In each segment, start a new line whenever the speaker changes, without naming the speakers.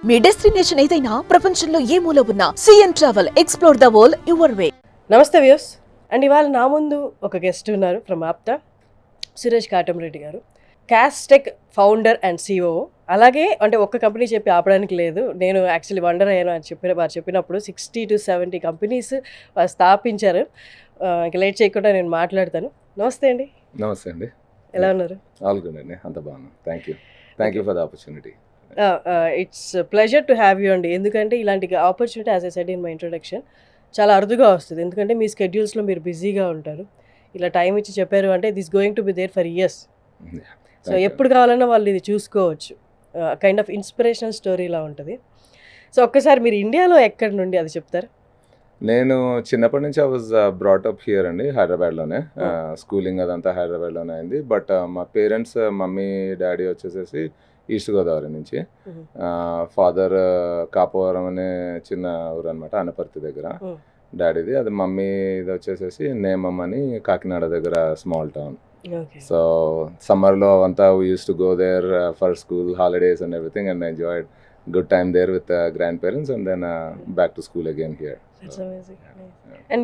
మీ destination ఏదైనా ప్రపంచంలో ఏ మూల ఉన్నా CN travel explore the world your way.
నమస్తే వ్యూస్. అండ్ ఇవాళ నా ముందు ఒక గెస్ట్ ఉన్నారు ఫ్రమ్ ఆప్తా, సురేష్ కాటంరెడ్డి గారు, క్యాస్టెక్ ఫౌండర్ అండ్ సిఓఓ. అలాగే అంటే ఒక్క కంపెనీ చెప్పి ఆపడానికి లేదు, నేను యాక్చువల్లీ వండర్ అయ్యాను అని వారు చెప్పినప్పుడు 60 to 70 కంపెనీస్ స్థాపించారు. ఇంకా లేట్ చేయకుండా నేను మాట్లాడతాను. నమస్తే అండి.
నమస్తే అండి.
ఎలా ఉన్నారు?
ఆల్ గుడ్ అండి, అంత బాగున్నాను. Thank you for the opportunity.
It's pleasure to have you అండి. ఎందుకంటే ఇలాంటి opportunity, as I said in my introduction, చాలా అరుదుగా వస్తుంది. ఎందుకంటే మీ స్కెడ్యూల్స్లో మీరు బిజీగా ఉంటారు. ఇలా టైం ఇచ్చి చెప్పారు అంటే this going to be there for years. So ఎప్పుడు కావాలన్నా వాళ్ళు ఇది చూసుకోవచ్చు. కైండ్ ఆఫ్ ఇన్స్పిరేషనల్ స్టోరీలా ఉంటుంది. సో ఒక్కసారి మీరు ఇండియాలో ఎక్కడి నుండి అది చెప్తారు?
నేను చిన్నప్పటి నుంచి I was brought up here అండి, హైదరాబాద్లోనే. స్కూలింగ్ అదంతా హైదరాబాద్లోనే అయింది. బట్ మా పేరెంట్స్, మమ్మీ డాడీ వచ్చేసేసి ఈస్ట్ గోదావరి నుంచి. ఫాదర్ కాపవరం అనే చిన్న ఊరు అనమాట, అనపర్తి దగ్గర డాడీది. అది మమ్మీ ఇది వచ్చేసేసి నేమం అని కాకినాడ దగ్గర స్మాల్ టౌన్. సో సమ్మర్లో అంతా we used to go there for school holidays and everything, and enjoyed good time there with grandparents, and then back to school again here.
That's amazing. And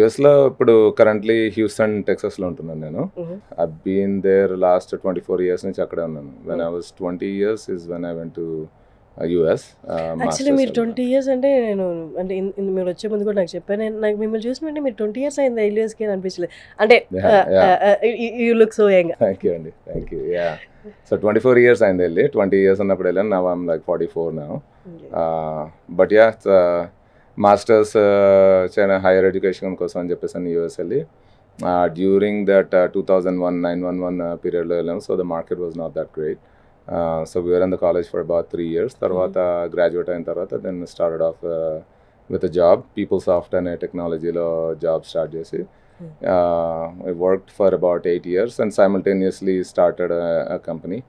US
లో ఇప్పుడు currently Houston, Texas లో ఉంటున్నాను నేను. I've been there last 24 years నుంచి అక్కడే ఉన్నాను. When I was 20 years is when I went to US.
Actually మీరు 20 years అంటే నేను అంటే మీరు వచ్చే ముందు కూడా నాకు చెప్పాను, నాకు మిమ్మల్ని చూసినట్టే మీరు 20 years అయింది యూఎస్కి అని అనిపించలేదు. అంటే you look so young.
Thank you. Yeah, so 24 years అయింది వెళ్ళి. 20 years అన్నప్పుడు వెళ్ళాను. Now I'm like 44 now. But yeah, masters higher education కోసం అని చెప్పేసి యూఎస్ వెళ్ళి డ్యూరింగ్ దట్ 2001 911 పీరియడ్లో వెళ్ళాము. So the market was not that great. So we were in the college for about 3 years. Tarvata graduate అయిన తర్వాత then started off with a job. PeopleSoft అనే టెక్నాలజీలో జాబ్ స్టార్ట్ చేసి I worked for about 8 years and simultaneously started a company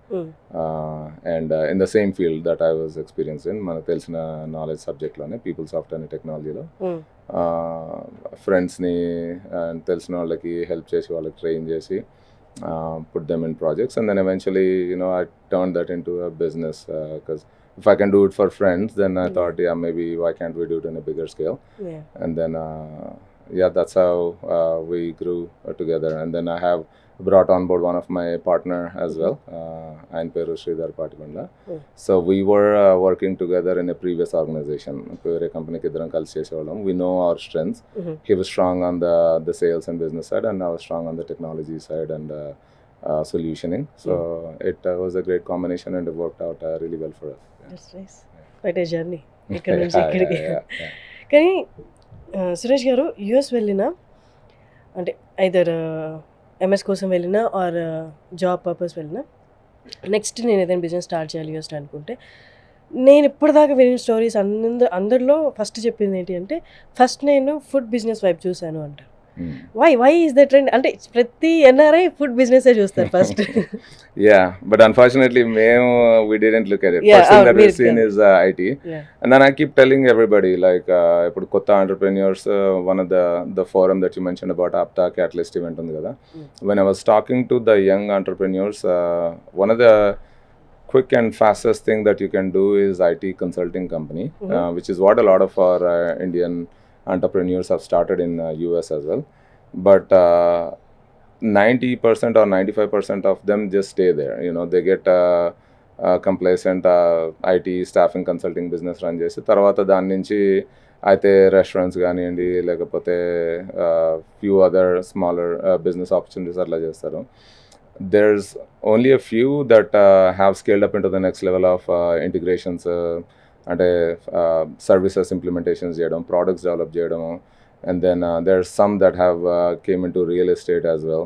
and in the same field that I was experienced in. మనకు తెలిసిన knowledge సబ్జెక్ట్లోనే PeopleSoft అనే టెక్నాలజీలో ఫ్రెండ్స్ని తెలిసిన వాళ్ళకి హెల్ప్ చేసి వాళ్ళకి ట్రైన్ చేసి put them in projects, and then eventually I turned that into a business because if I can do it for friends, then I thought maybe why can't we do it in a bigger scale. And then that's how we grew together. And then I have brought on board one of my partner as well, ఆయన పేరు Sridhar Patibandla. So we were working together in a previous organization. వేరే కంపెనీకి ఇద్దరం కలిసి చేసేవాళ్ళం. We know our strengths. He was strong on the sales and business side, and I was strong on the technology side and solutioning. So it was a great combination and it worked out really well for us.
That's nice. Quite a journey. ఇక్కడ నుంచి ఇక్కడికి. కానీ సురేష్ గారు US వెళ్ళినా అంటే either MS కోసం వెళ్ళినా are job purpose వెళ్ళినా, నెక్స్ట్ నేను ఏదైనా బిజినెస్ స్టార్ట్ చేయాలి యూఎస్ అనుకుంటే, నేను ఇప్పటిదాకా వినిన స్టోరీస్ అందరిలో ఫస్ట్ చెప్పింది ఏంటి అంటే, ఫస్ట్ నేను ఫుడ్ బిజినెస్ వైపు చూశాను అంటారు. Why is the trend? అంటే ప్రతి ఎన్ఆర్ఐ ఫుడ్ బిజినెస్ చూస్తారు first.
Yeah, but unfortunately we didn't look at it. First thing that we've seen is IT. And then I keep telling everybody, like ఇప్పుడు కొత్త entrepreneurs, one of the forum that you mentioned about Apta Catalyst event ఉంది కదా, when I was talking to the young entrepreneurs, one of the quick and fastest thing that you can do is IT consulting company, which is what a lot of our Indian entrepreneurs have started in US as well. But 90% or 95% of them just stay there. They get complacent, IT staffing consulting business run చేసి తర్వాత దాని నుంచి అయితే restaurants కానివ్వండి, లేకపోతే few other smaller business opportunities అట్లా చేస్తారు. There's only a few that have scaled up into the next level of integrations, అంటే సర్వీసెస్ ఇంప్లిమెంటేషన్స్ చేయడం, ప్రోడక్ట్స్ డెవలప్ చేయడం. And then there's some that have came into real estate as well.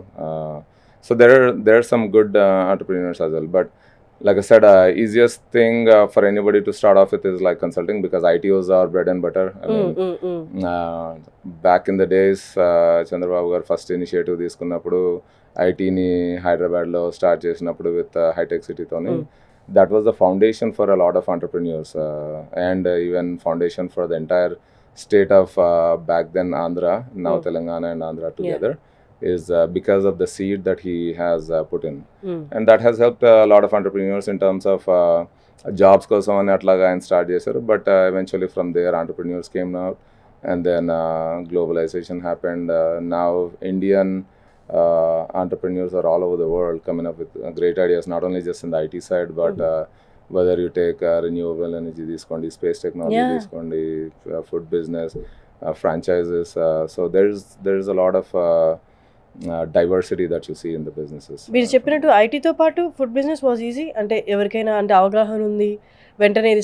So there are some good entrepreneurs as well. But like I said, easiest thing for anybody to start off with is like consulting, because IT was our bread and butter. I mean, back in the days, Chandrababu garu first initiative తీసుకున్నప్పుడు ఐటీని హైదరాబాద్లో start చేసినప్పుడు with హైటెక్ సిటీతోని, that was the foundation for a lot of entrepreneurs, and even foundation for the entire state of back then Andhra, now Telangana and Andhra together, is because of the seed that he has put in. And that has helped a lot of entrepreneurs in terms of jobs కోసం అని అట్లాగా ఆయన start చేశారు. But eventually from there entrepreneurs came out, and then globalization happened. Now Indian entrepreneurs are all over the world coming up with great ideas, not only just in the IT side, but whether you take renewable energy తీసుకోండి, space technology తీసుకోండి, food business, franchises. So there's a lot of diversity that you see in the businesses.
మీరు చెప్పినట్టు ఐటీతో పాటు food business was easy, అంటే ఎవరికైనా అంటే అవగాహన ఉంది వెంటనే ఇది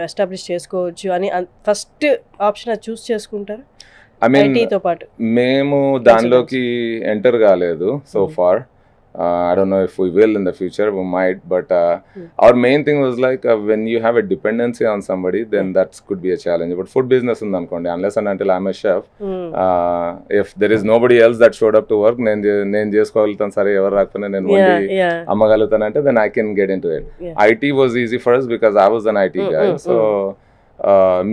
ఎస్టాబ్లిష్ చేసుకోవచ్చు అని ఫస్ట్ ఆప్షన్ అది చూస్ చేసుకుంటారు.
I mean,
ఐటీతో పాటు
మేము దానిలోకి ఎంటర్ కాలేదు so far. I don't know if we will in the future, we might, but our main thing was like when you have a dependency on somebody, then that could be a challenge. But food business ఉంది అనుకోండి, unless and until I'm a chef, if there is nobody else that showed up to work, నేను చేసుకోగలుగుతాను, సరే ఎవరు రాకపోయినా నేను వండి అమ్మగలుగుతానంటే, then I can get into it. IT was easy for us because I was an IT guy, so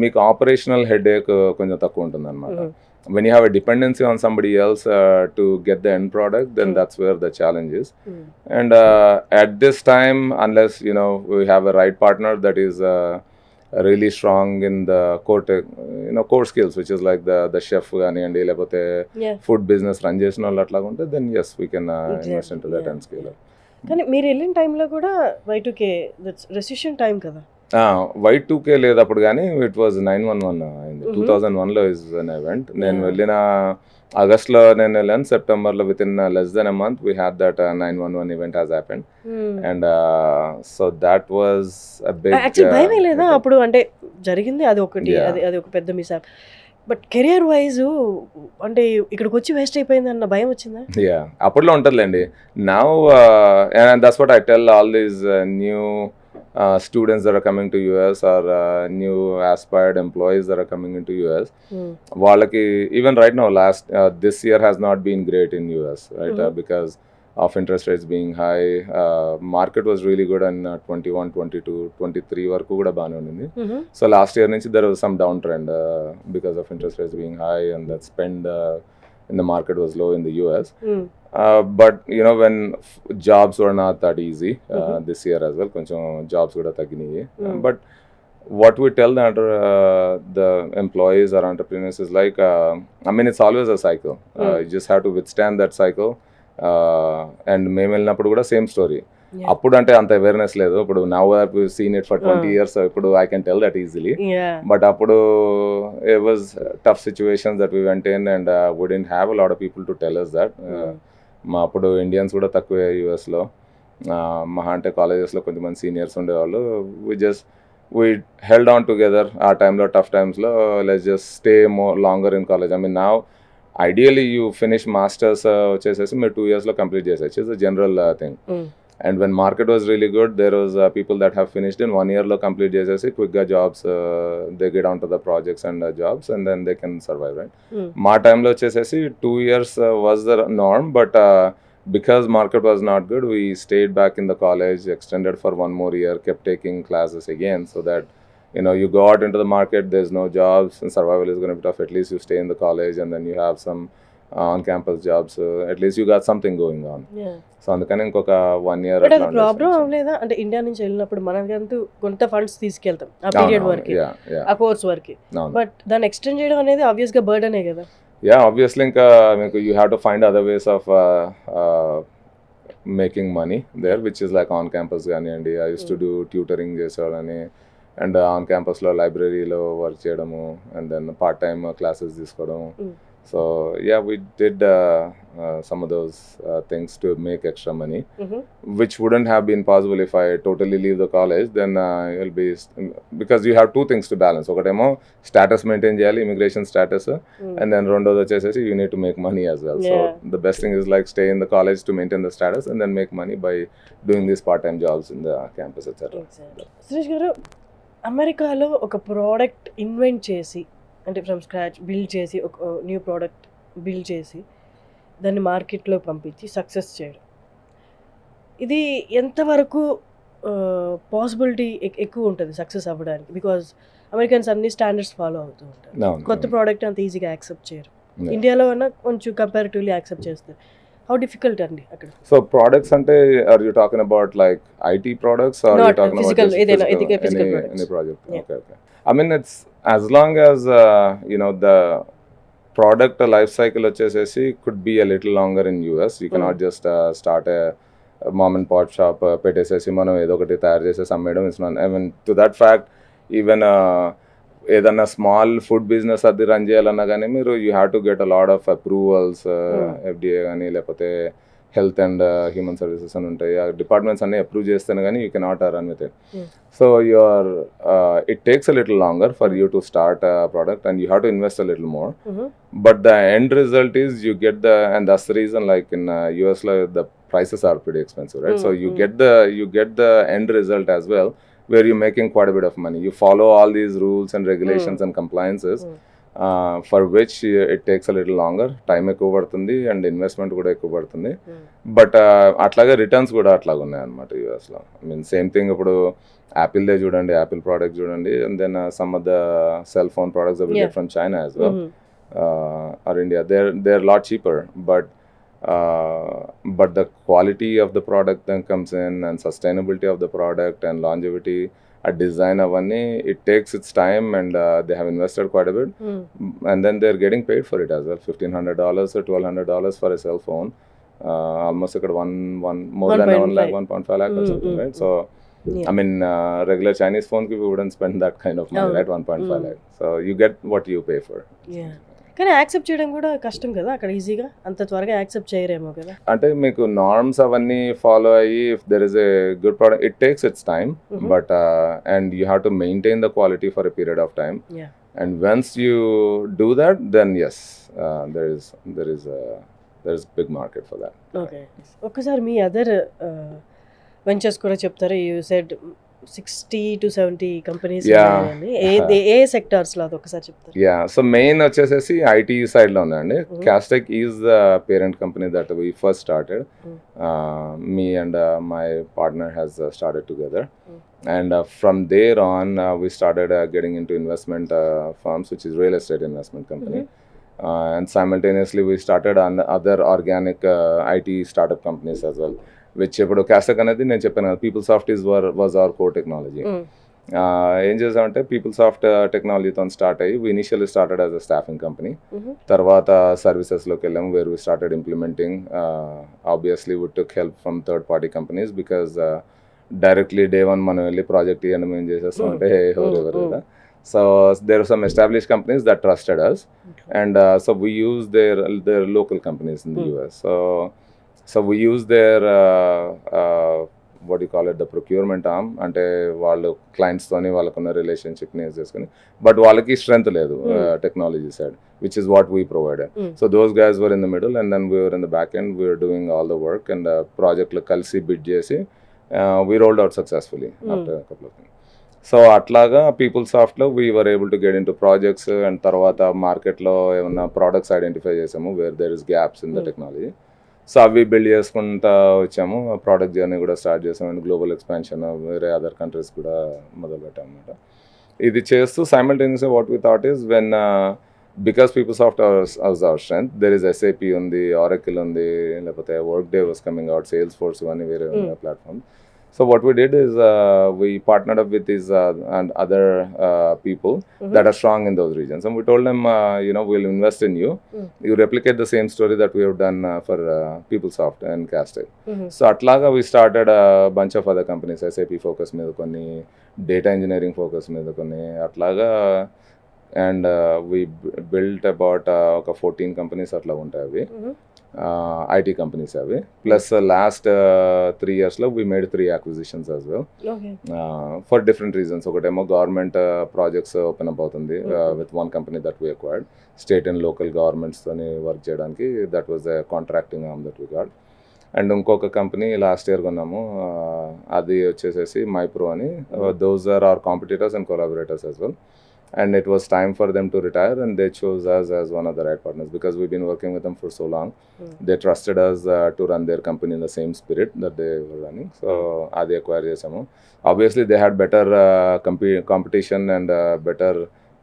మీకు operational headache కొంచెం తక్కువ ఉంటుంది అనమాట. When you have a dependency on somebody else to get the end product, then that's where the challenge is. And at this time, unless we have a right partner that is really strong in the core skills, which is like the chef gaaniyandi lepote food business run chesina vallu atlaga unte, then yes, we can invest into that and scale up.
కానీ మీరు వెళ్ళిన టైంలో కూడా Y2K that's recession time కదా.
Y2K లేదు అప్పుడు, కానీ it was 911 అయింది. 2001లో ఇస్ అన్ ఈవెంట్. నేను వెళ్ళిన ఆగస్ట్లో నేను వెళ్ళాను, సెప్టెంబర్లో with in less than a month we had that 911 event has happened. And so that was a big.
Actually భయం లేదా అప్పుడు? అంటే జరిగింది అది ఒకటి, అది ఒక పెద్ద మిస్ఆప్. బట్ కెరియర్ వైజ్ అంటే ఇక్కడికి వచ్చి వేస్ట్ అయిపోయింది అన్న భయం వచ్చిందా?
యా, అప్పట్లో ఉంటుందిలేండి. Now and that's what I tell all these new students that are coming to US, or new aspired employees that are coming into US. వాళ్ళకి even right now, this year has not been great in US, right? Because of interest rates being high. Market was really good in 21, 22, 23 వరకు కూడా బాగానే ఉండింది. So last year నుంచి there was some downtrend because of interest rates being high, and that spend in the market was low in the US. But when jobs were not that easy this year as well, కొంచెం jobs కూడా తగ్గినాయి. But what we tell the employees or entrepreneurs is like, I mean, it's always a cycle. You just have to withstand that cycle. And మేము వెళ్ళినప్పుడు కూడా same story. అప్పుడు అంటే అంత awareness లేదు. ఇప్పుడు now we seen it for 20 years, ఇప్పుడు I can tell that easily. But అప్పుడు it was tough situations that we went in, and we didn't have a lot of people to tell us that. మా అప్పుడు Indians కూడా తక్కువే యూఎస్లో. మహా అంటే కాలేజెస్లో కొంతమంది సీనియర్స్ ఉండేవాళ్ళు. we held on together ఆ టైంలో, టఫ్ టైమ్స్లో. Let's just stay longer in college. I mean now ideally you finish masters వచ్చేసేసి మీరు 2 yearsలో కంప్లీట్ చేసేసి, it's a general thing. And when market was really good, there was people that have finished in 1 yearలో complete చేసేసి క్విక్గా jobs, they get onto the projects and jobs, and then they can survive, right? మా టైంలో వచ్చేసేసి 2 years was the norm, but because market was not good, we stayed back in the college, extended for 1 more year, kept taking classes again, so that you go out into the market, there's no jobs, and survival is going to be tough. At least you stay in the college, and then you have some on-campus jobs. At least you got something going on. So అందుకని ఇంకొక 1 year
అట్లా problem అవ్వలేదా? అంటే India నుంచి వెళ్ళినప్పుడు మనకంటూ కొంత funds తీసుకెళ్తాం ఆ పీరియడ్ వరకు, ఆ కోర్స్ వరకు. బట్ దాన్ని ఎక్స్టెండ్ చేయడం అనేది ఆబ్వియస్ గా బర్డనే కదా.
Yeah, obviously. ఇంకా మీకు you have to find other ways of making money there, which is like on campus కానివ్వండి. I use to do tutoring చేసేవాళ్ళని, అండ్ ఆన్ క్యాంపస్లో లైబ్రరీలో వర్క్ చేయడము, and then part time classes తీసుకోవడం. So yeah, we did some of those things to make extra money, which wouldn't have been possible if I totally leave the college. Then it'll be, because you have 2 things to balance. Okatemo status maintain cheyali, immigration status, and then rondo vachesesi you need to make money as well. So the best thing is like stay in the college to maintain the status, and then make money by doing these part-time jobs in the campus, etc.
Suresh గారు, అమెరికాలో ఒక product invent చేసి, అంటే from scratch build చేసి, ఒక new product build చేసి దాన్ని మార్కెట్లో పంపించి సక్సెస్ చేయడం, ఇది ఎంతవరకు పాసిబిలిటీ ఎక్కువ ఉంటుంది సక్సెస్ అవ్వడానికి? బికాజ్ అమెరికన్స్ అన్ని స్టాండర్డ్స్ ఫాలో అవుతూ ఉంటారు. కొత్త ప్రోడక్ట్ అంత ఈజీగా యాక్సెప్ట్ చేయరు. ఇండియాలో అన్నా కొంచెం కంపారిటివ్లీ యాక్సెప్ట్ చేస్తారు. హౌ డిఫికల్ట్ అండి అక్కడ?
So products ante, are you talking about like IT products or are you
Not
talking
physical,
about just
ఏదైనా
physical,
physical products.
any project?
Yeah.
Okay, okay. I mean, it's as long as the product life cycle వచ్చేసేసి could be a little longer in US. You cannot just start a mom and pop shop పెట్టేసేసి మనం ఏదో ఒకటి తయారు చేసేసి అమ్మేయడం. It's not, I mean to that fact even ఏదన్నా small food business అది రన్ చేయాలన్నా కానీ మీరు you have to get a lot of approvals, FDA కానీ లేకపోతే హెల్త్ అండ్ హ్యూమన్ సర్వీసెస్ అని ఉంటాయి. ఆ డిపార్ట్మెంట్స్ అన్ని అప్రూవ్ చేస్తేనే కానీ you cannot run with it. So your it takes a little longer for you to start a product and you have to invest a little more. But the end result is you get the, and that's the reason like in US లో the prices are pretty expensive, right? So you get the end result as well, where you're making quite a bit of money. You follow all these rules and regulations and compliances, for which it takes a little longer. Time ఎక్కువ పడుతుంది and investment కూడా ఎక్కువ పడుతుంది. But అట్లాగే returns కూడా అట్లాగే ఉన్నాయి అనమాట యూఎస్లో. ఐ మీన్ సేమ్ థింగ్ ఇప్పుడు యాపిల్దే చూడండి, యాపిల్ ప్రోడక్ట్ చూడండి, and then some of the cell phone products that we get from China as well, or India, they're a lot cheaper, but the quality of the product then comes in, and sustainability of the product and longevity, a design avanni, it takes its time, and they have invested quite a bit, and then they're getting paid for it as well. $1,500 or $1,200 for a cell phone, almost like more than 1 lakh, 1.5 lakh or something, right? So I mean, regular Chinese phones, we wouldn't spend that kind of money, right? 1.5 lakh. So you get what you pay for.
Yeah. కానీ accept చేయడం కూడా కష్టం కదా అక్కడ, ఈజీగా అంత త్వరగా accept చేయరేమో కదా.
అంటే మీకు నార్మ్స్ అవన్నీ ఫాలో అయ్యి if there is a good product, it takes its time, but and you have to maintain the quality for a period of time. And once you do that, then yes, there is big market for that.
Okay, ఒక్కసారి మీ other ventures కూడా చెప్తారా? You said 60 to 70 companies, ఏ sectors లో ఒకసారి చెప్తారు?
Yeah, so main వచ్చేసేసి IT side లో ఉందండి. Castech is the parent company that we first started. Me and my partner has started together, and from there on we started getting into investment firms, which is real estate investment company. And simultaneously we started on other organic IT startup companies as well, which ఇప్పుడు కాస్టెక్ అనేది నేను చెప్పాను కదా, people soft was hour core technology. ఏం చేసామంటే people soft టెక్నాలజీతో start అయ్యి, we initially started as a staffing company. తర్వాత సర్వీసెస్లోకి వెళ్ళాము, where we started implementing. Obviously we took help from third party companies because directly day one మనం వెళ్ళి project ఇవ్వడం ఏం చేసేస్తామంటే ఎవరు కదా. So there are some established companies that trusted us, and so we use their local companies in the US. So we use their what do you call it, the procurement arm, అంటే వాళ్ళు clients తోని వాళ్ళకున్న రిలేషన్షిప్ని use చేసుకుని, but వాళ్ళకి strength లేదు technology side, which is what we provided. So those guys were in the middle, and then we were in the back end, we were doing all the work, and ప్రాజెక్ట్లో కలిసి bid చేసి we rolled out successfully after a couple of things. So అట్లాగా పీపుల్ సాఫ్ట్లో we were able to get in to projects, and తర్వాత మార్కెట్లో ఏమన్నా products identify చేసాము where there is gaps in the technology. So అవి బిల్డ్ చేసుకుంటా వచ్చాము, ప్రోడక్ట్ జర్నీ కూడా స్టార్ట్ చేసాము, అండ్ గ్లోబల్ ఎక్స్పాన్షన్ వేరే అదర్ కంట్రీస్ కూడా మొదలుపెట్టాం అనమాట. ఇది చేస్తూ సైమల్టేనియస్గా what we thought is when because PeopleSoft was our strength, there is SAP ఉంది, Oracle ఉంది, లేకపోతే Workday was coming out, sales force ఇవన్నీ వేరే platform. So what we did is we partnered up with these and other people that are strong in those regions, and we told them, we'll invest in you. You replicate the same story that we have done for PeopleSoft and Caster. So atlaga we started a bunch of other companies, SAP focus మీద కొన్ని, data engineering focus మీద కొన్ని, అట్లాగా, and we built about ఒక 14 companies అట్లా ఉంటాయి అవి. IT companies అవి, plus last 3 yearsలో we made 3 acquisitions as well, for different reasons. ఒకటేమో గవర్నమెంట్ ప్రాజెక్ట్స్ ఓపెన్ అప్ అవుతుంది with one company that we acquired, state and local governments తోని work చేయడానికి, that was a contracting arm that we got. And ఇంకొక company last year కొన్నాము, అది వచ్చేసేసి మైప్రో అని. those are our competitors and collaborators as well, and it was time for them to retire, and they chose us as one of the right partners because we've been working with them for so long. They trusted us to run their company in the same spirit that they were running. So adi acquire chesamu. Obviously they had better competition and better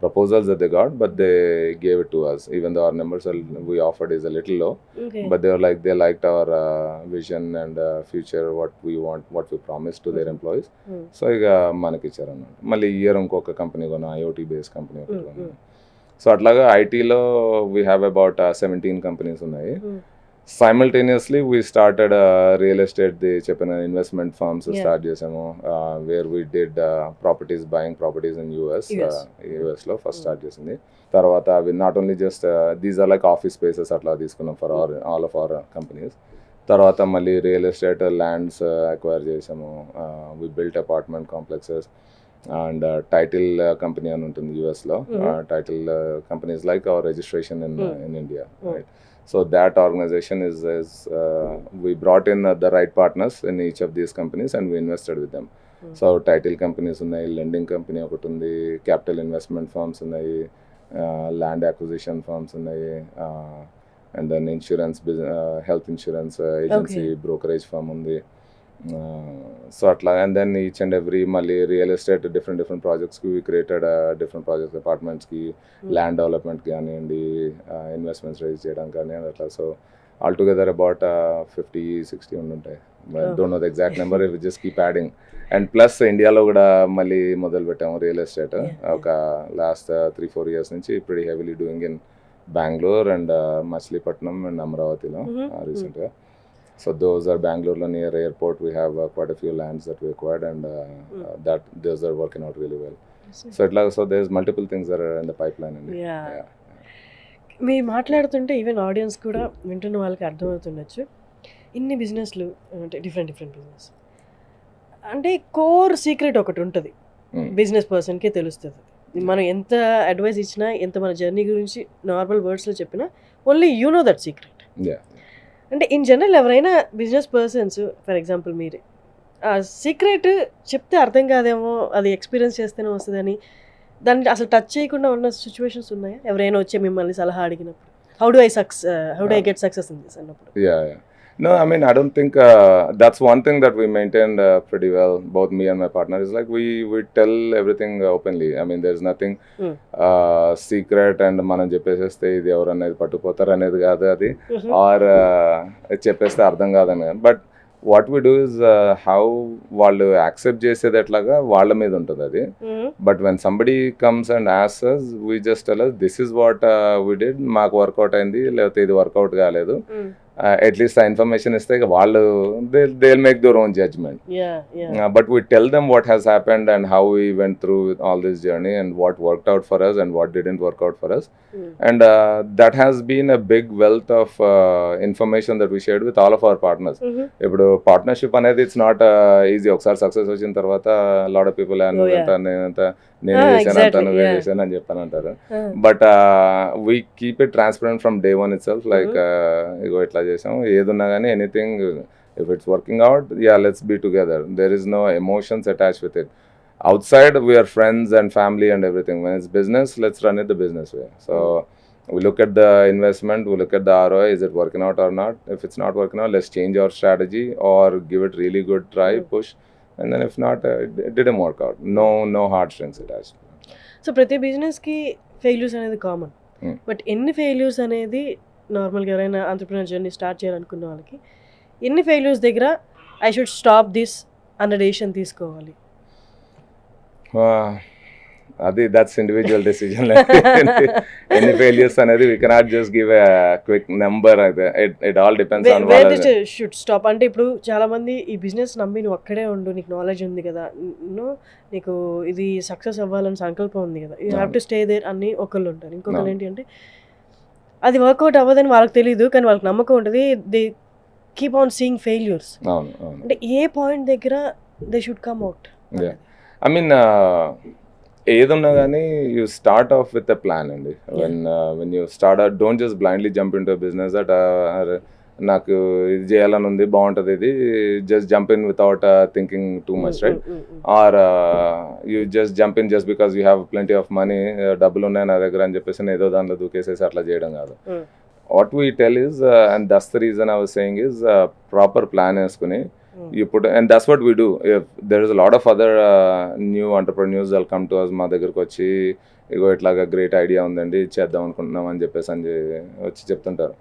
proposals that they got, but they gave it to us, even though our numbers we offered is a little low.
Okay.
But they liked our vision and future, what we want, what we promised to their employees. So ఇక మనకి ఇచ్చారు అన్నమాట. మళ్ళీ year ఇంకొక company కొన్నా, IoT based company ఒకటి కొన్నా. So అట్లాగా ఐటీలో వీ హ్యావ్ అబౌట్ 17 కంపెనీస్ ఉన్నాయి. Simultaneously we started real estate, the చెప్పిన ఇన్వెస్ట్మెంట్ ఫర్మ్స్ స్టార్ట్ చేసాము, where we did properties, buying properties in US లో ఫస్ట్ స్టార్ట్ చేసింది. తర్వాత అవి not only just these are like office spaces అట్లా తీసుకున్నాం for all of our companies. తర్వాత మళ్ళీ రియల్ ఎస్టేట్ ల్యాండ్స్ అక్వైర్ చేసాము, we built apartment complexes and title company అని ఉంటుంది US లో. Title companies like our registration in India, right? So that organization is we brought in the right partners in each of these companies and we invested with them. So title companies ఉన్నాయి, lending company ఒకటి ఉంది, capital investment firms ఉన్నాయి, land acquisition firms ఉన్నాయి, and then insurance, health insurance agency, brokerage firm ఉంది. సో అట్లా, and then each and every మళ్ళీ real estate different ప్రాజెక్ట్స్కి we created different projects, అపార్ట్మెంట్స్కి, ల్యాండ్ డెవలప్మెంట్కి కానివ్వండి, ఇన్వెస్ట్మెంట్స్ రైజ్ చేయడానికి కానివ్వండి అట్లా. సో ఆల్టుగెదర్ అబౌట్ 50-60 ఉంటాయి. Don't know the exact number, if just keep adding. And plus ఇండియాలో కూడా మళ్ళీ మొదలు పెట్టాము రియల్ ఎస్టేట్ ఒక లాస్ట్ 3-4 years నుంచి pretty heavily doing in Bengaluru and Machilipatnam and అమరావతిలో రీసెంట్గా. So those are Bangalore near airport. We have quite a few lands that we acquired, and that those are working out really well. So there's multiple things that are in the pipeline.
Yeah. మీరు మాట్లాడుతుంటే even audience కూడా వింటున్న వాళ్ళకి అర్థమవుతుండొచ్చు, ఇన్ని బిజినెస్లు అంటే different business అంటే core secret ఒకటి ఉంటుంది, బిజినెస్ పర్సన్కి తెలుస్తుంది. మనం ఎంత అడ్వైస్ ఇచ్చినా, ఎంత మన జర్నీ గురించి నార్మల్ వర్డ్స్లో చెప్పినా, only you know that secret. అంటే ఇన్ జనరల్ ఎవరైనా బిజినెస్ పర్సన్స్, ఫర్ ఎగ్జాంపుల్ మీరే, ఆ సీక్రెట్ చెప్తే అర్థం కాదేమో, అది ఎక్స్పీరియన్స్ చేస్తేనే వస్తుందని దాన్ని అసలు టచ్ చేయకుండా ఉన్న సిచ్యువేషన్స్ ఉన్నాయా? ఎవరైనా వచ్చి మిమ్మల్ని సలహా అడిగినప్పుడు, how do I get success in this అన్నప్పుడు?
No, I mean, I don't think that's one thing that we maintained pretty well, both me and my partner, is like we tell everything openly. I mean, there's nothing secret and మనం చెప్పేసేస్తే ఇది ఎవరు అనేది పట్టుకుపోతారు అనేది కాదు అది, are చెప్పేస్తే అర్థం కాదని. But what we do is how వాళ్ళు యాక్సెప్ట్ చేసేది ఎట్లాగా వాళ్ళ మీద ఉంటుంది అది. But when somebody comes and asks us, we just tell us this is what we did, మాకు వర్కౌట్ అయింది, లేకపోతే ఇది వర్కౌట్ కాలేదు. అట్లీస్ట్ ఆ ఇన్ఫర్మేషన్ ఇస్తే వాళ్ళు they'll make their own judgment. But we tell them what has happened and how we went through all this journey and what worked out for us and what didn't work out for us. And that has been a big wealth of information that we shared with all of our partners. ఇప్పుడు partnership అనేది it's not easy. ఒకసారి success వచ్చిన తర్వాత lot of people నేను చేశాను అంటాను, వేరే చేశాను అని చెప్పాను అంటారు. But we keep it transparent from day one itself, like ego ఇట్లా చేసాం, ఏదున్నా కానీ anything if it's working out, let's be together. There is no emotions attached with it. Outside we are friends and family and everything. When it's business, let's run it the business way. So we look at the investment, we look at the ROI, is it working out or not? If it's not working out, let's change our strategy or give it really good try, push. And then if not, it didn't work out. No hard strings attached.
So ప్రతి బిజినెస్కి failures అనేది common. But ఎన్ని failures అనేది నార్మల్గా ఎవరైనా entrepreneur journey start చేయాలనుకున్న వాళ్ళకి ఎన్ని ఫెయిల్యూర్స్ దగ్గర ఐ షుడ్ స్టాప్ దిస్ అన్న డెసిషన్ తీసుకోవాలి?
అది దట్స్ ఇండివిజువల్ డెసిజన్. ఎన్ని ఫెయిల్యూర్స్ అనేది we cannot just give a quick number. It all depends on
where it should stop. అంటే ఇప్పుడు చాలా మంది ఈ బిజినెస్ నమ్మి నువ్వు అక్కడే ఉండు, నీకు నాలెడ్జ్ ఉంది కదా, నీకు ఇది సక్సెస్ అవ్వాలని సంకల్పం ఉంది కదా, you have to stay there అని ఒకళ్ళు ఉంటారు. ఇంకొకళ్ళు ఏంటి అంటే అది వర్కౌట్ అవ్వదని వాళ్ళకి తెలియదు, కానీ వాళ్ళకి నమ్మకం ఉంటుంది. They keep on seeing failures. అంటే ఏ పాయింట్ దగ్గర they should come out?
I mean, ఏదున్నా కానీ you start off with a plan అండి. When you start out, don't just blindly jump in to business that నాకు ఇది చేయాలని ఉంది, బాగుంటుంది ఇది, just jump in without thinking too much, right? Or you just jump in just because you have plenty of money, డబ్బులు ఉన్నాయి నా దగ్గర అని చెప్పేసి ఏదో దాంట్లో దూకేసేసి అట్లా చేయడం కాదు. What we tell is, and that's the reason I was saying is, proper plan వేసుకుని You put, and that's what we do. If there is a lot of other new entrepreneurs that'll come to us, మా దగ్గరకు వచ్చి ఇగో ఇట్లాగా great idea ఉందండి చేద్దాం అనుకుంటున్నాం అని చెప్పేసి వచ్చి చెప్తుంటారు.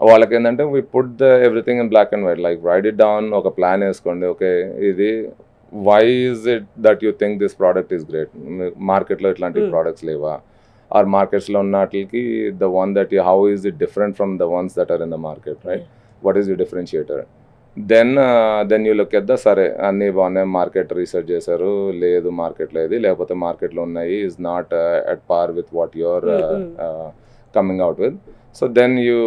వాళ్ళకి ఏంటంటే we put the everything in black and white, like write it down, ఒక ప్లాన్ వేసుకోండి. ఓకే, ఇది why is it that you think this product is great? మార్కెట్లో ఇట్లాంటి ప్రోడక్ట్స్ లేవా, ఆర్ మార్కెట్స్లో ఉన్న వాటికి the one that you, how is it different from the ones that are in the market, right? What is your differentiator? Then you look at the సరే అన్నీ బాగున్నాయి, market research చేశారు, లేదు మార్కెట్లో ఇది, లేకపోతే మార్కెట్లో ఉన్నాయి is not at par with what you're coming out with. So then you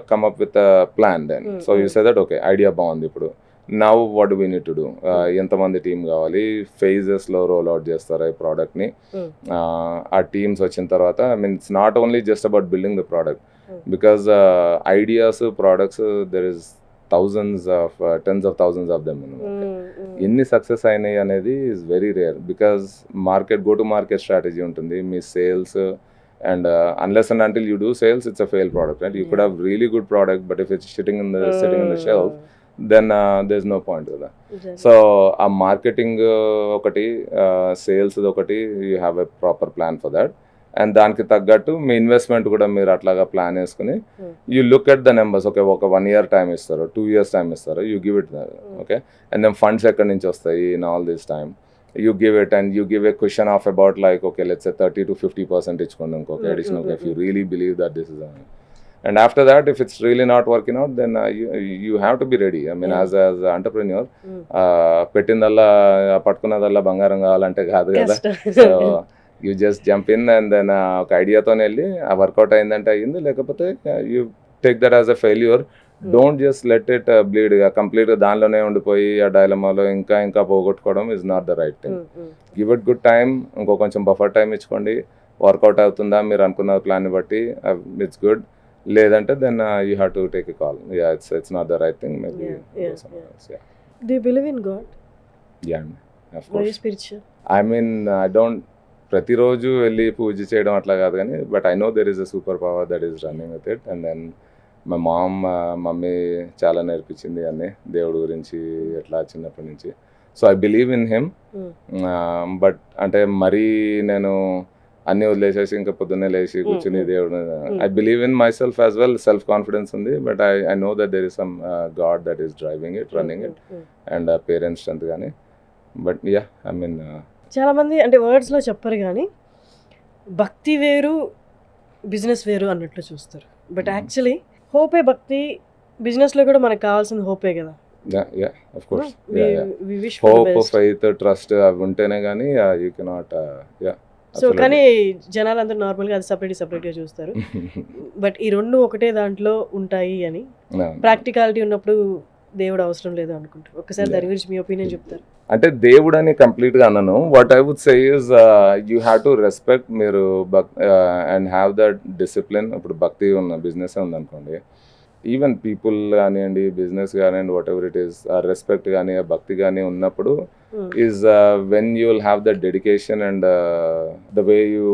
come up with a plan then. So you say that okay, idea బాగుంది, ఇప్పుడు now what do we need to do? ఎంతమంది team కావాలి, ఫేజెస్లో roll out చేస్తారా ఈ ప్రోడక్ట్ని. ఆ teams వచ్చిన తర్వాత I mean it's not only just about building the product, because ideas, products, there is thousands of tens of thousands of them. ఎన్ని success అయినాయి అనేది is very rare, because market go to market strategy ఉంటుంది, మీ sales, and unless and until you do sales, it's a failed product, right? You could have really good product, but if it's sitting in the shelf, then there's no point to that. So a marketing ఒకటి, sales ఒకటి, you have a proper plan for that. And దానికి తగ్గట్టు మీ investment కూడా మీరు అట్లాగా plan వేసుకుని you look at the numbers. Okay, ఒక 1 year టైం ఇస్తారు, 2 years టైం ఇస్తారు, you give it. Okay, and then funds ఎక్కడి నుంచి వస్తాయి in all this time, you give it, and you give a question of about like okay let's 30 to 50% ఇచ్చుకోండి ఇంకొక additional, if you really believe that this is. And after that, if it's really not working out, then you have to be ready. I mean, as an entrepreneur, పెట్టిందల్లా పట్టుకున్నదల్లా బంగారం కావాలంటే కాదు కదా. So you just jump in, and then ఒక ఐడియాతో వెళ్ళి ఆ వర్కౌట్ అయిందంటే అయ్యింది, లేకపోతే you take that as a failure. Don't just let it bleed. కంప్లీట్గా దానిలోనే ఉండిపోయి ఆ డైలమాలో ఇంకా పోగొట్టుకోవడం is not the right thing. Give it good time, ఇంకో కొంచెం బఫర్ టైం ఇచ్చుకోండి. వర్కౌట్ అవుతుందా మీరు అనుకున్న ప్లాన్ని బట్టి, ఇట్స్ గుడ్. లేదంటే then you have to take a call. Yeah, it's not the right thing. Maybe
Do you believe in God?
Yeah, of
Are you
course.
spiritual?
I mean, I don't ప్రతిరోజు వెళ్ళి పూజ చేయడం అట్లా కాదు, కానీ but I know there is a super power that is running with it. And then my mummy చాలా నేర్పించింది అన్నీ దేవుడి గురించి ఎట్లా చిన్నప్పటి నుంచి. So I believe in him. But అంటే మరీ నేను అన్నీ వదిలేసేసి ఇంకా పొద్దున్నే లేచి కూర్చుని దేవుడు, I believe in myself as well. Self confidence ఉంది, but I know that there is some God that is driving it, running it, and parents strength కానీ. బట్ యా, ఐ మీన్
చాలామంది అంటే వర్డ్స్లో చెప్పరు కానీ భక్తి వేరు బిజినెస్ వేరు అన్నట్లు చూస్తారు. బట్ యాక్చువల్లీ హోపే భక్తి, బిజినెస్లో కూడా మనకు కావాల్సిన హోపే కదా.
Yeah, of course. Hope, faith, trust అవి ఉంటేనే కానీ యూ కెనాట్.
సో కానీ జనాలందరూ నార్మల్గా అది సపరేట్గా చూస్తారు. బట్ ఈ రెండు ఒకటే దాంట్లో ఉంటాయి అని, ప్రాక్టికాలిటీ ఉన్నప్పుడు దేవుడు అవసరం లేదు అనుకుంటారు. ఒకసారి దాని గురించి మీ ఒపీనియన్ చెప్తారు?
అంటే దేవుడు అని కంప్లీట్గా అన్నాను. What I would say is you have to respect మీరు అండ్ హ్యావ్ దట్ డిసిప్లిన్. ఇప్పుడు భక్తి ఉన్న బిజినెస్ ఉందనుకోండి, ఈవెన్ పీపుల్ కానివ్వండి, బిజినెస్ కానివ్వండి, వాట్ ఎవర్ ఇట్ ఈస్, ఆ రెస్పెక్ట్ కానీ ఆ భక్తి కానీ ఉన్నప్పుడు is when you will have that dedication and the way you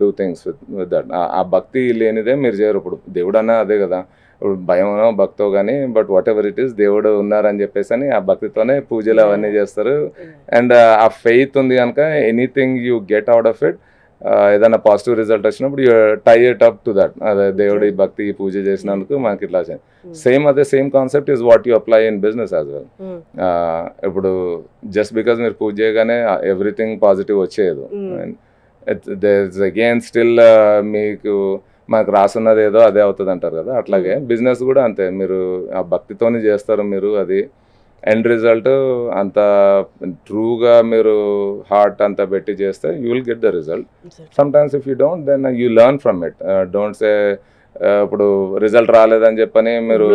do things with that. ఆ భక్తి లేనిదే మీరు చేయరు. ఇప్పుడు దేవుడు అన్నా అదే కదా, ఇప్పుడు భయమో భక్తో కానీ, but what ever it is దేవుడు ఉన్నారని చెప్పేసి అని ఆ భక్తితోనే పూజలు అవన్నీ చేస్తారు. అండ్ ఆ ఫెయిత్ ఉంది కనుక anything you get out of it. ఏదైనా పాజిటివ్ రిజల్ట్ వచ్చినప్పుడు you tie it up to that. అదే దేవుడి భక్తి పూజ చేసినందుకు మనకి ఇట్లా same concept is what you apply in business as well. ఇప్పుడు జస్ట్ బికాజ్ మీరు పూజ చేయగానే ఎవ్రీథింగ్ పాజిటివ్ వచ్చేది. దేర్ ఇస్ అగైన్ స్టిల్ మీకు మనకు రాసున్నది ఏదో అదే అవుతుంది అంటారు కదా, అట్లాగే బిజినెస్ కూడా అంతే. మీరు ఆ భక్తితోనే చేస్తారు, మీరు అది ఎండ్ రిజల్ట్ అంత ట్రూగా మీరు హార్ట్ అంతా పెట్టి చేస్తే you will get the result. Sometimes if you don't, then you learn from it. Don't say ఇప్పుడు రిజల్ట్ రాలేదని చెప్పని మీరు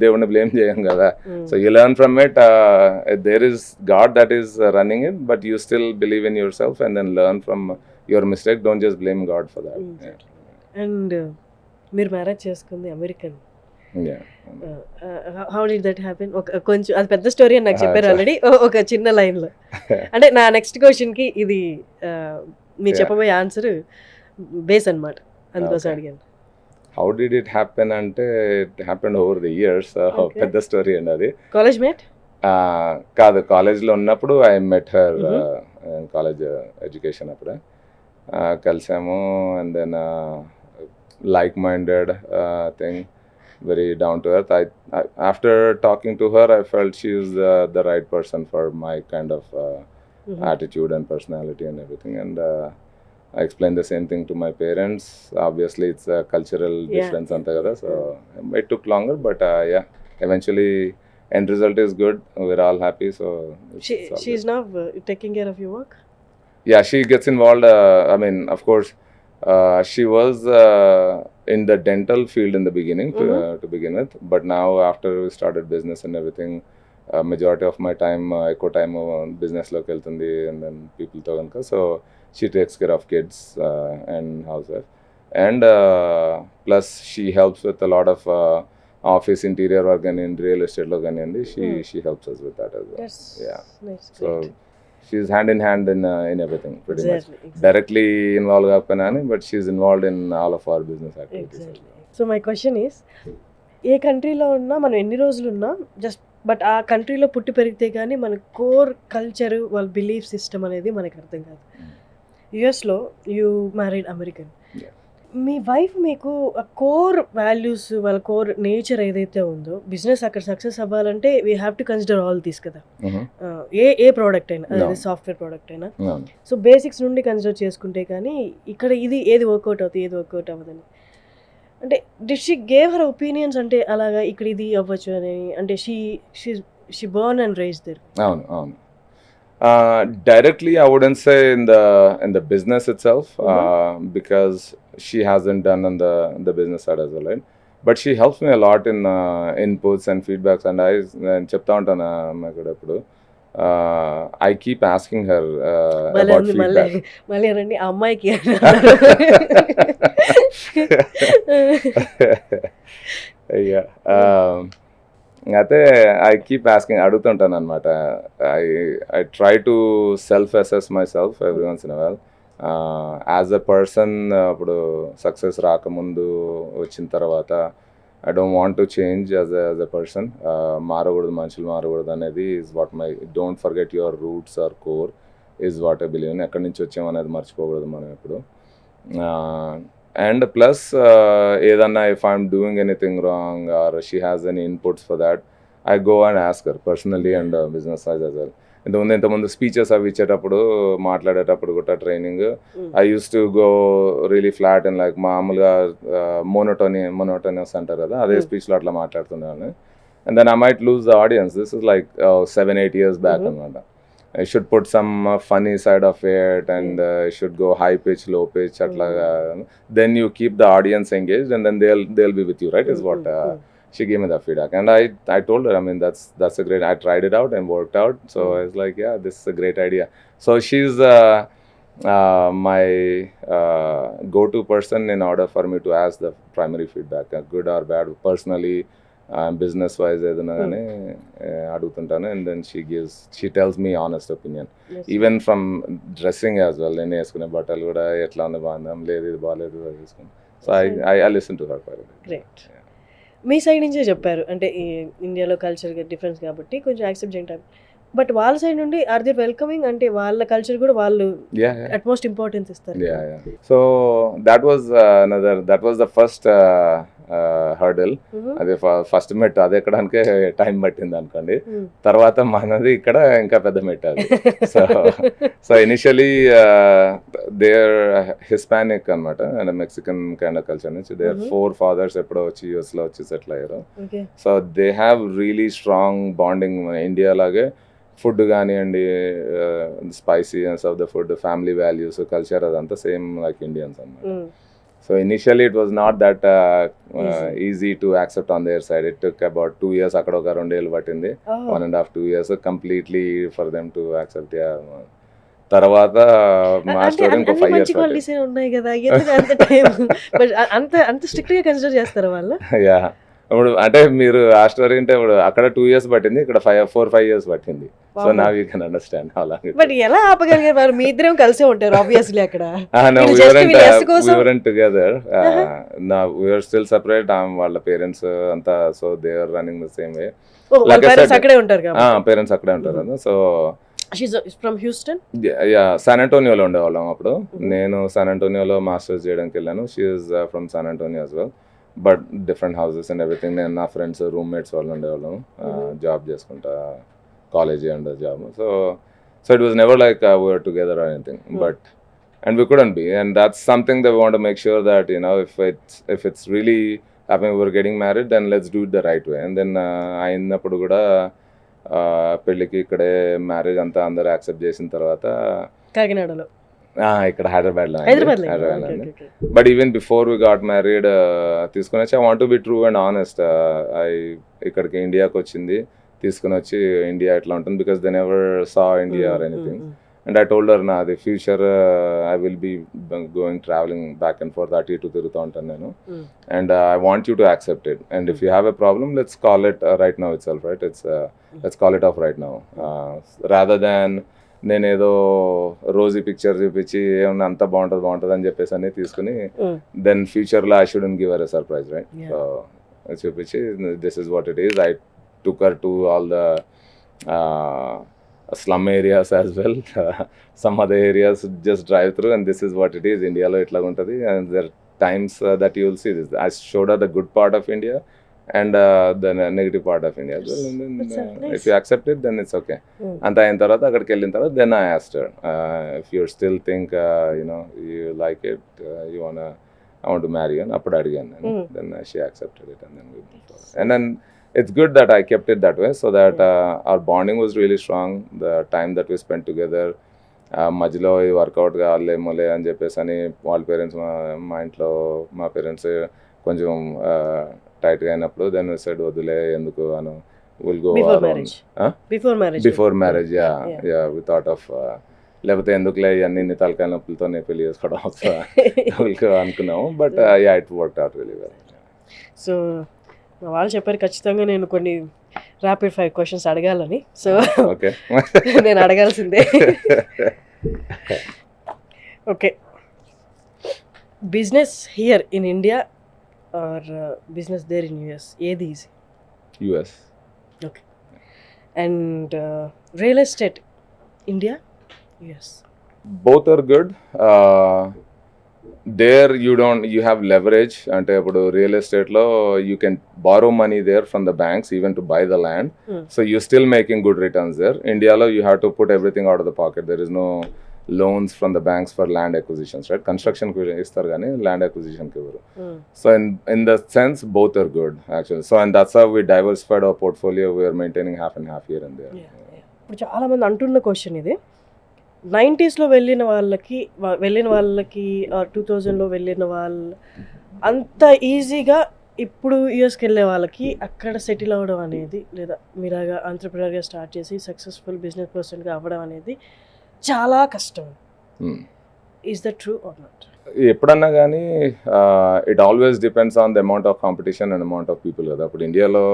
దేవుడిని బ్లేమ్ చేయం కదా. So you learn from it. There is God that is running it, but you still believe in yourself and then learn from your mistake. Don't just blame God for that.
And మీరు marriage చేసుకుంది American. How did that happen? కొంచెం అది పెద్ద story అని నాకు చెప్పారు already, ఒక చిన్న లైన్లో. అంటే నా నెక్స్ట్ క్వశ్చన్కి ఇది మీరు చెప్పబోయే ఆన్సర్ బేస్ అనమాట, అందుకోసం అడిగాను.
హౌ డిడ్ ఇట్ హ్యాపెన్ అంటే it happened over the years. పెద్ద స్టోరీ అండి అది.
College mate?
కాదు, కాలేజ్లో ఉన్నప్పుడు I met her, college education అప్పుడే కలిసాము. And then like minded thing, very down to earth. After talking to her, I felt she is the right person for my kind of attitude and personality and everything. And I explained the same thing to my parents. Obviously, it's a cultural difference, anta kada. So it took longer, but yeah, eventually end result is good. We're all happy. So
she's now taking care of your work?
Yeah, she gets involved. I mean, of course, she was in the dental field in the beginning to begin with, but now after we started business and everything, majority of my time, ఎక్కువ time business లోకి వెళ్తుంది, and then people తో కనుక. So she takes care of kids and housewife, and plus she helps with a lot of office interior work and in real estate lo ganiyandi. She helps us with that as well.
That's nice.
So she's hand in hand in everything pretty
Exactly.
much. Directly involved kapanani, but she's involved in all of our business activities.
Exactly. So my question is, ఏ కంట్రీలో ఉన్నా మనం ఎన్ని రోజులు ఉన్నా just but ఆ కంట్రీలో పుట్టి పెరిగితే కానీ మన కోర్ కల్చర్, వాళ్ళ బిలీఫ్ సిస్టమ్ అనేది మనకు అర్థం కాదు. యుఎస్లో you married American. Me wife మీకు ఆ కోర్ వాల్యూస్, వాళ్ళ కోర్ నేచర్ ఏదైతే ఉందో, బిజినెస్ అక్కడ సక్సెస్ అవ్వాలంటే we have to consider all this కదా. ఏ ప్రోడక్ట్ అయినా, అదే సాఫ్ట్వేర్ ప్రోడక్ట్ అయినా. సో బేసిక్స్ నుండి కన్సిడర్ చేసుకుంటే కానీ ఇక్కడ ఇది ఏది వర్కౌట్ అవుతుంది, ఏది వర్కౌట్ అవ్వదని. అంటే did she gave her opinions, అంటే అలాగా ఇక్కడ ఇది అవ్వచ్చు అని, అంటే she Born and raise their.
అవును అవును. Directly I wouldn't say in the business itself, because she hasn't done on the business side as well, right? But she helps me a lot in inputs and feedbacks, and నేను చెప్తా ఉంటాను అమ్మాయి ఎప్పుడు. I keep asking her about feedback.
మళ్ళీ అనండి అమ్మాయికి.
Yeah. అయితే I keep asking, అడుగుతుంటాను అనమాట. I try to self assess myself every once in well. As a person, ఇప్పుడు సక్సెస్ రాకముందు వచ్చిన తర్వాత I don't want to change as a person. మారకూడదు, మనుషులు మారకూడదు అనేది is what my, don't forget your roots or core is what I believe. ఎక్కడి నుంచి వచ్చాము అనేది మర్చిపోకూడదు మనం ఎప్పుడు. And plus, ఏదన్నా if I'm doing anything wrong or she has any inputs for that, I go and ask her personally and business side as well. ఇంతకుముందు speeches అవి ఇచ్చేటప్పుడు, మాట్లాడేటప్పుడు కూడా training, I use to go really flat and like మామూలుగా monotonous అంటారు కదా, అదే స్పీచ్లో అట్లా మాట్లాడుతున్నాను. And then I might lose the audience. This is like 7-8 years back అనమాట. I should put some funny side of it, and should go high pitch, low pitch, atlaga. Then you keep the audience engaged, and then they'll be with you, right? Is what she gave me that feedback, and I told her, I mean, that's a great. I tried it out and worked out, so I was like, yeah, this is a great idea. So she's my go-to person in order for me to ask the primary feedback, good or bad, personally. Business wise ఏదైనా కానీ అడుగుతుంటాను. And then she tells me honest opinion, even from dressing as well. నేను వేసుకునే బట్టలు కూడా ఎట్లా ఉంది, బాగుందాం, లేదు ఇది బాగాలేదు వేసుకుని. So I listen to her.
Great. Me side నుంచే చెప్పారు, అంటే ఇండియాలో కల్చర్ డిఫరెన్స్ కాబట్టి కొంచెం యాక్సెప్ట్ చేయండి. బట్ వాళ్ళ సైడ్ నుండి ఆర్ దే వెల్కమింగ్, అంటే వాళ్ళ కల్చర్ కూడా వాళ్ళు అట్మోస్ట్ ఇంపార్టెన్స్ ఇస్తారు.
So that was the first hurdle. అదే ఫస్ట్ మెట్, అది ఎక్కడానికే టైం పట్టింది అనుకోండి. తర్వాత మనది ఇక్కడ ఇంకా పెద్ద మెట్ అది. సో ఇనిషియలీ దేర్ హిస్పానిక్ అనమాట, and Mexican kind of culture నుంచి. దేర్ 4 fathers ఎప్పుడో వచ్చి US లో వచ్చి సెటిల్ అయ్యారు. So they have really strong bonding. India లాగే ఫుడ్ కానివ్వండి, spiciness of the food, family values, culture, అదంతా సేమ్ లైక్ ఇండియన్స్ అన్నమాట. So initially it was not that easy to accept on their side. It took about 2 years, akkada oka 2 years pattindi, 1.5-2 years completely for them to accept. తర్వాత మా story ఇంకో 5 years
ఉన్నాయి కదా, ఎందుకు అంత time? But అంత strict గా consider చేస్తారా వాళ్ళు?
యా ఇప్పుడు అంటే మీరు ఆ స్టోరీ అంటే ఇప్పుడు అక్కడ 2 years పట్టింది, ఇక్కడ 4-5 years పట్టింది. సో నా you can understand how long it.
But ఎలా ఆపగలిగారు మరి? మీ ఇద్దరం కలిసే ఉంటారు ఆబ్వియస్లీ అక్కడ.
No,
వీళ్ళు
we
just
weren't,
వీళ్ళ yes కోసం.
we weren't together. No, we were still separate. వాళ్ళ పేరెంట్స్ అంతా, so they are running the same way.
Oh, వాళ్ళ
Like I
పేరెంట్స్
said,
అక్కడే ఉంటారు కాబట్టి.
పేరెంట్స్ అక్కడే ఉంటారు. So
she's from Houston.
San అంటోనియోలో ఉండేవాళ్ళం అప్పుడు. నేను శాన్ అంటోనియోలో మాస్టర్స్ చేయడానికి వెళ్ళాను. She is from San Antonio as well, but different houses and everything. నేను నా ఫ్రెండ్స్ రూమ్మేట్స్ వాళ్ళు ఉండేవాళ్ళం, జాబ్ చేసుకుంటా, college and job. So it was never like we are together or anything, but and we couldn't be, and that's something that we want to make sure that, you know, if it's really happening, we're getting married, then let's do it the right way. And then అయినప్పుడు కూడా పెళ్ళికి ఇక్కడే marriage అంతా అందరూ accept చేసిన తర్వాత
కాకినాడలో,
ఇక్కడ హైదరాబాద్లో
Hyderabad.
But even before we got married తీసుకుని వచ్చి, I want to be true and honest, ఇక్కడికి ఇండియాకి వచ్చింది తీసుకుని వచ్చి ఇండియా ఎట్లా ఉంటుంది, because they never saw India or anything. And I told her, the future I will be going traveling back and forth, అటు ఇటు తిరుగుతూ ఉంటాను నేను, and I want you to accept it, and if you have a problem, let's call it right now itself, right? Let's call it off right now, rather than నేనేదో Rosie picture చూపించి ఏమన్నా అంత బాగుంటుంది అని చెప్పేసి అని తీసుకుని, దెన్ ఫ్యూచర్లో I shouldn't give her a surprise, right? So చూపించి, this is what it is. I took her to all the slum areas as well, some other areas, just drive through, and this is what it is. India lo itla untadi, and there are times that you will see this. I showed her the good part of India and the negative part of India as well, and then nice. If you accept it, then it's okay. Anta ayin tarvata akkadiki ellin tarvata, then I asked her, if you still think you know, you like it, you I want to marry you, and appudu adiganu, then she accepted it, and then we moved forward. And then it's good that I kept it that way, so that our bonding was really strong. The time that we spent together, మధ్యలో ఈ work out కావాలేమోలే అని చెప్పేసి అని వాళ్ళ parents, మా ఇంట్లో మా parents కొంచెం టైట్గా అయినప్పుడు, దెన్ వి సెడ్ వద్దులే ఎందుకు అను, will go before marriage. Yeah we thought of, లేకపోతే ఎందుకులే ఇవన్నీ తలకాయ నొప్పులతో పెళ్లి చేసుకోవడం అవసరం అనుకున్నాము, but yeah it worked out really well.
So మా వాళ్ళు చెప్పారు ఖచ్చితంగా నేను కొన్ని ర్యాపిడ్ ఫైర్ క్వశ్చన్స్ అడగాలని, సో నేను అడగాల్సిందే. Okay, business here in India or business there in US, ఏది easy?
US.
Okay, and real estate India, US?
Both are good. there you have leverage, అంటే ఇప్పుడు రియల్ ఎస్టేట్లో you can borrow money there from the banks even to buy the land, so you're still making good returns there. Indiaలో you have to put everything out of the pocket. There is no loans from the banks for land acquisitions, right? Construction కి ఇస్తారు కానీ land acquisition కి ఇవ్వరు. So in the sense both are good actually. So and that's how we diversified our portfolio. We are maintaining half and half here and there.
ఇప్పుడు చాలా మంది అంటున్న question ఇది, 90s వెళ్ళిన వాళ్ళకి 2000లో వెళ్ళిన వాళ్ళు అంత ఈజీగా ఇప్పుడు యూఎస్కి వెళ్ళే వాళ్ళకి అక్కడ సెటిల్ అవ్వడం అనేది, లేదా మీలాగా ఆంటర్‌ప్రెన్యూర్‌గా స్టార్ట్ చేసి సక్సెస్ఫుల్ బిజినెస్ పర్సన్గా అవ్వడం అనేది చాలా కష్టం. Is that true or not?
ఎప్పుడన్నా కానీ it always depends on the amount of competition and amount of people కదా. ఇప్పుడు ఇండియాలో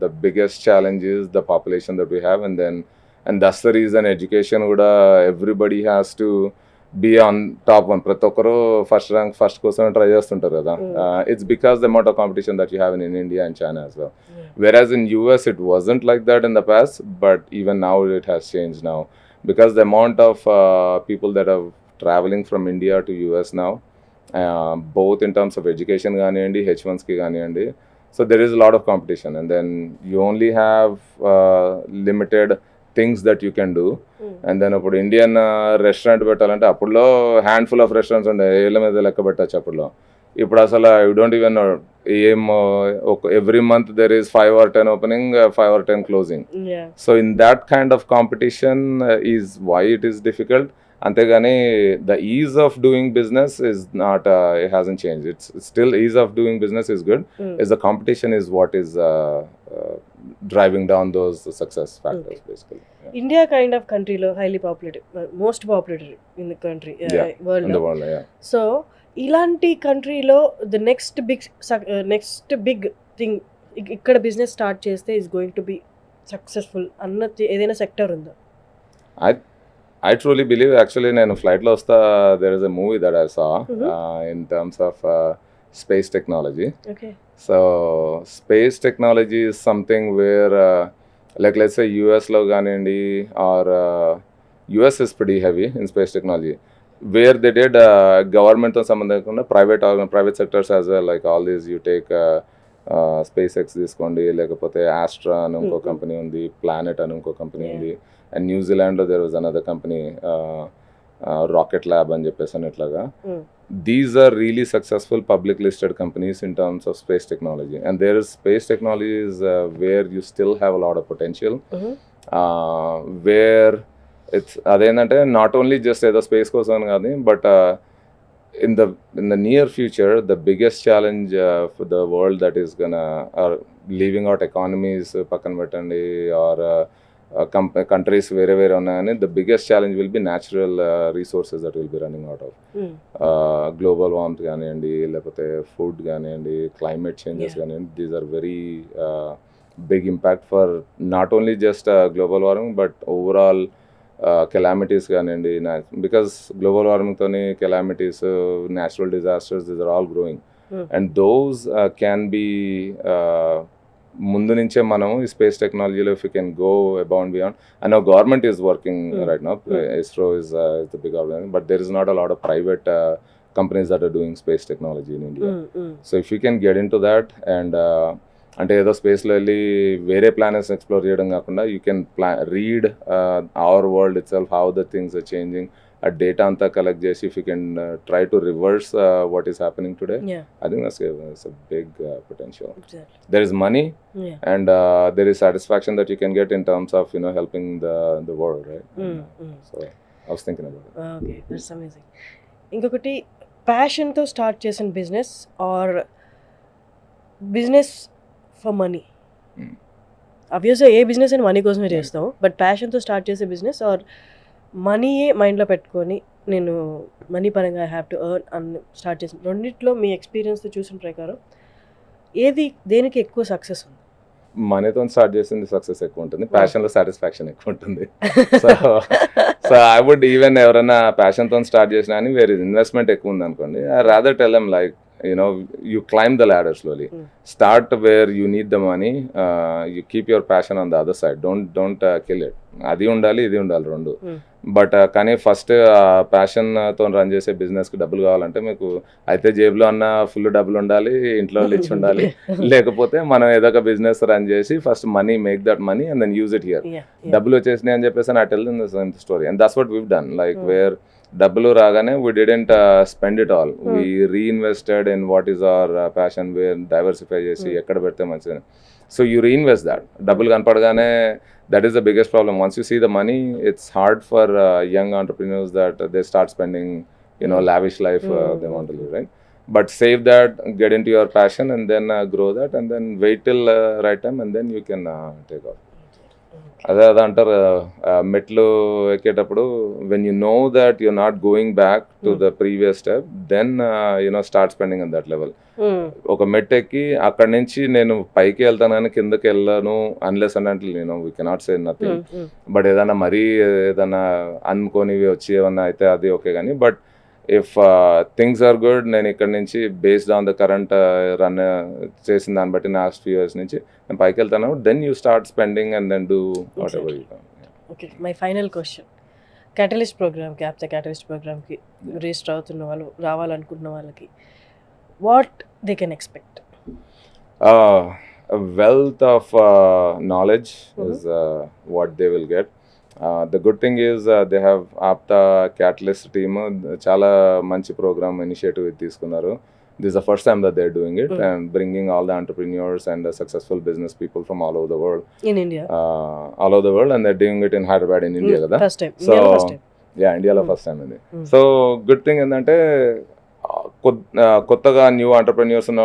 the biggest challenge is the population that we have, and that's the reason education kuda everybody has to be on top one. ప్రతి ఒక్కరు first rank first కోసం try చేస్తుంటారు కదా. It's because the amount of competition that you have in India and China as well. Whereas in US it wasn't like that in the past, but even now it has changed now, because the amount of people that are traveling from India to US now, both in terms of education ganiyandi, H1s ki ganiyandi, so there is a lot of competition, and then you only have limited things that you can do. And then అప్పుడు Indian restaurant పెట్టాలంటే అప్పుడులో handful of restaurants ఉండే, ఏళ్ళ మీద లెక్క పెట్టచ్చు అప్పుడులో. ఇప్పుడు అసలు యూ డోంట్ ఈవెన్ ఏం, every month there is 5 or 10 opening, 5 or 10 closing. So in that kind of competition is why it is difficult. అంతేగాని the ease of doing business is not, it hasn't change. It's still ease of doing business is good. Is the competition is what is driving down those success factors, basically.
India kind of country lo highly populated, most populated in the country, world,
in the world, yeah.
So ilanti country lo the next big thing ఇక్కడ business start చేస్తే is going to be successful అన్నది ఏదైనా sector ఉందా?
I truly believe, actually, నేను ఫ్లైట్లో వస్తా, there is a movie that I saw in terms of space technology.
Okay.
So space technology is something where like let's say US లో కానివ్వండి, or US is pretty heavy in space technology, where they did government తో సంబంధం లేకుండా private sectors as well, like all these you take SpaceX తీసుకోండి, లేకపోతే ఆస్ట్రా అని ఇంకో company ఉంది, ప్లానెట్ అని ఇంకో కంపెనీ ఉంది, అండ్ న్యూజిలాండ్లో there was another company rocket lab అని చెప్పేసి అని ఇట్లాగా. These are really successful public listed companies in terms of space technology, and there is space technologies where you still have a lot of potential, where it's అదేంటంటే not only just ఏదో space కోసం కాదు, but in the near future the biggest challenge for the world that is gonna leaving out economies pakkan pettandi, or countries వేరే ఉన్నాయని, the biggest challenge will be natural resources that will be running out of. Global warmth కానివ్వండి, లేకపోతే food కానివ్వండి, climate changes కానివ్వండి, these are very big impact for not only just global warming but overall calamities కానివ్వండి, because global warming తోని calamities, natural disasters, these are all growing, and those can be ముందు నుంచే మనము ఈ space టెక్నాలజీలో if you can go above and beyond. And now government is working right now, ISRO is the big organization, but there is not a lot of private companies that are doing space technology in India. So if you can get into that, and అంటే ఏదో స్పేస్లో వెళ్ళి వేరే planets explore చేయడం కాకుండా, you can read our world itself, how the things are changing, ఆ data అంతా collect చేసి if you can try to reverse what is happening today, I think that's a big potential. Exactly. There is money, and there is satisfaction that you can get in terms of helping the world, right? So I was thinking about it.
Okay, that's amazing. ఇంకొకటి, ప్యాషన్తో start చేసిన business or business for money? అబ్వియస్గా ఏ business అయినా money కోసమే చేస్తాము, but ప్యాషన్తో start చేసే బిజినెస్ ఆర్ మనీయే మైండ్లో పెట్టుకొని నేను మనీ పరంగా ఐ హ్యావ్ టు ఎర్న్ అని స్టార్ట్ చేసిన, రెండిట్లో మీ ఎక్స్పీరియన్స్తో చూసిన ప్రకారం ఏది దేనికి ఎక్కువ సక్సెస్ ఉంది?
మనీతో స్టార్ట్ చేసింది సక్సెస్ ఎక్కువ ఉంటుంది, ప్యాషన్లో సాటిస్ఫాక్షన్ ఎక్కువ ఉంటుంది. సో ఐ వుడ్ ఈవెన్ ఎవరైనా ప్యాషన్తో స్టార్ట్ చేసినా అని వేరే ఇన్వెస్ట్మెంట్ ఎక్కువ ఉంది అనుకోండి, I rather tell them like you climb the ladder slowly. Start where you need the money, you keep your passion on the other side, don't kill it. అది ఉండాలి ఇది ఉండాలి రెండు, బట్ కానీ ఫస్ట్ ప్యాషన్తో రన్ చేసే బిజినెస్కి డబ్బులు కావాలంటే మీకు అయితే జేబులో అన్న ఫుల్ డబ్బులు ఉండాలి, ఇంట్లో ఇచ్చి ఉండాలి, లేకపోతే మనం ఏదో ఒక బిజినెస్ రన్ చేసి first money, make that money and then use it here. డబ్బులు వచ్చేసినాయి అని చెప్పేసి I tell them the same story, and that's what we've done, like where డబ్బులు రాగానే we didn't spend it all, we reinvested in what is our passion, we diversify చేసి ఎక్కడ పెడితే మంచిది. So you reinvest that. డబ్బులు కనపడగానే, that is the biggest problem. Once you see the money, it's hard for young entrepreneurs that they start spending, lavish life they want to live, right? But save that, get into your passion, and then grow that, and then wait till right time, and then you can take off. అదే అంటారు, మెట్లు ఎక్కేటప్పుడు when you know that you're not going back to the previous step, then start spending on that level. ఒక మెట్ ఎక్కి అక్కడి నుంచి నేను పైకి వెళ్తాను కానీ కిందకి వెళ్ళను అన్లెస్ అంటే we cannot say nothing, but ఏదైనా మరీ ఏదైనా అనుకోనివి వచ్చి ఏమన్నా అయితే అది ఓకే, కానీ but if things are good, నేను ఇక్కడ నుంచి based on the current run చేసిన దాన్ని బట్టి లాస్ట్ ఫ్యూ ఇయర్స్ నుంచి నేను పైకి వెళ్తాను, then you start spending and then do whatever you can.
Okay, my final question, catalyst ప్రోగ్రామ్కి, యాప్తా క్యాటలిస్ట్ ప్రోగ్రామ్కి రిజిస్టర్ అవుతున్న వాళ్ళు, రావాలనుకుంటున్న వాళ్ళకి what they can expect?
Wealth of knowledge is what they will get. The good thing is they have Apta Catalyst team, చాలా మంచి programme initiative తీసుకున్నారు. This is the first time that they're doing it and bringing all the entrepreneurs and the successful business people from all over the world.
In India?
All over the world, and they're doing it in Hyderabad in India kada.
First time. So, India first time.
Yeah, India first time ఇది. So good thing ఏంటంటే కొత్తగా new entrepreneurs ఉన్న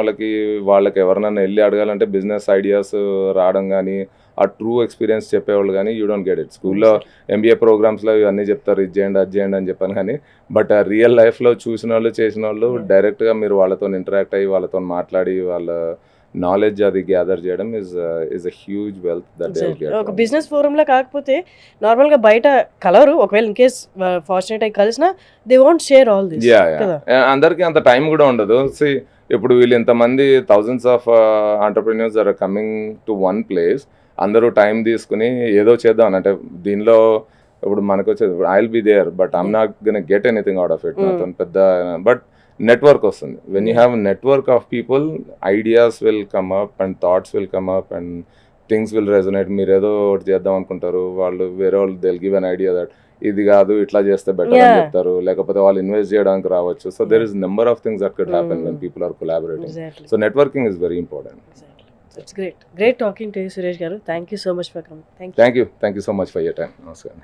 వాళ్ళకి ఎవరినైనా వెళ్ళి అడగాలంటే business ideas రావడం కానీ, ఆ ట్రూ ఎక్స్పీరియన్స్ చెప్పేవాళ్ళు కానీ యూ డోంట్ గెట్ ఇట్. స్కూల్లో MBA ప్రోగ్రామ్స్లో ఇవన్నీ చెప్తారు, ఇది చేయండి అది చేయండి అని చెప్పాను, కానీ బట్ రియల్ లైఫ్లో చూసిన వాళ్ళు చేసిన వాళ్ళు డైరెక్ట్గా మీరు వాళ్ళతో ఇంటరాక్ట్ అయ్యి వాళ్ళతో మాట్లాడి వాళ్ళ నాలెడ్జ్ అది గ్యాదర్ చేయడం is a huge wealth that they will
Exactly.
get.
ఒక బిజినెస్ ఫోరంలో కాకపోతే నార్మల్గా బయట కలరు ఒకవేళ ఇన్ కేస్ ఫార్చునేట్ అయి కలిసినా they want share all this కదా.
అందరికీ అంత టైం కూడా ఉండదు. ఇప్పుడు వీళ్ళు ఇంతమంది thousands of entrepreneurs are coming to one place, అందరూ టైం తీసుకుని ఏదో చేద్దాం అంటే దీనిలో ఇప్పుడు మనకు వచ్చేది I will be there but I'm not gonna get anything out of it. నాతో పెద్ద బట్ నెట్వర్క్ వస్తుంది. When you have network of people, ideas will come up and thoughts will come up and things will resonate. మీరు ఏదో ఒకటి చేద్దాం అనుకుంటారు, వాళ్ళు వేరే వాళ్ళు they will give an idea that ఇది కాదు ఇట్లా చేస్తే బెటర్ అని చెప్తారు, లేకపోతే వాళ్ళు ఇన్వెస్ట్ చేయడానికి రావచ్చు. So there is number of things that could happen when people are collaborating. So networking is very important.
It's great talking to you, Suresh garu. Thank you so much for coming.
Thank you so much for your time. Namaskaram.